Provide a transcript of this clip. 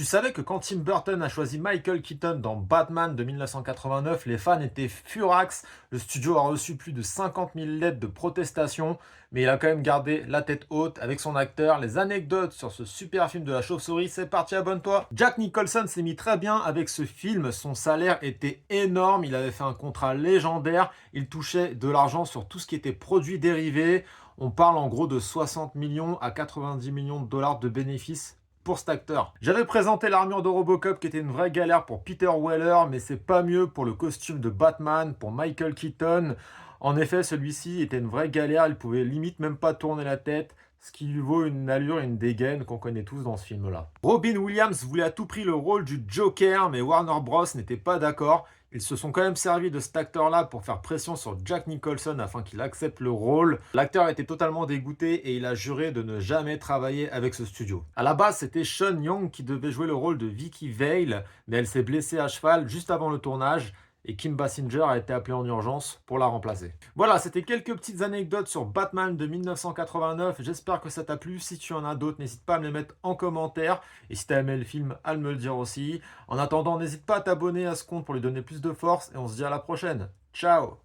Tu savais que quand Tim Burton a choisi Michael Keaton dans Batman de 1989, les fans étaient furax. Le studio a reçu plus de 50 000 lettres de protestation, mais il a quand même gardé la tête haute avec son acteur. Les anecdotes sur ce super film de la chauve-souris, c'est parti, abonne-toi. Jack Nicholson s'est mis très bien avec ce film. Son salaire était énorme. Il avait fait un contrat légendaire. Il touchait de l'argent sur tout ce qui était produits dérivés. On parle en gros de 60 millions à 90 millions de dollars de bénéfices pour cet acteur. J'avais présenté l'armure de Robocop qui était une vraie galère pour Peter Weller, mais c'est pas mieux pour le costume de Batman, pour Michael Keaton. En effet, celui-ci était une vraie galère, il pouvait limite même pas tourner la tête, ce qui lui vaut une allure et une dégaine qu'on connaît tous dans ce film-là. Robin Williams voulait à tout prix le rôle du Joker, mais Warner Bros n'était pas d'accord. Ils se sont quand même servis de cet acteur-là pour faire pression sur Jack Nicholson afin qu'il accepte le rôle. L'acteur était totalement dégoûté et il a juré de ne jamais travailler avec ce studio. À la base, c'était Sean Young qui devait jouer le rôle de Vicky Vale, mais elle s'est blessée à cheval juste avant le tournage et Kim Basinger a été appelé en urgence pour la remplacer. Voilà, c'était quelques petites anecdotes sur Batman de 1989. J'espère que ça t'a plu. Si tu en as d'autres, n'hésite pas à me les mettre en commentaire. Et si t'as aimé le film, à me le dire aussi. En attendant, n'hésite pas à t'abonner à ce compte pour lui donner plus de force. Et on se dit à la prochaine. Ciao!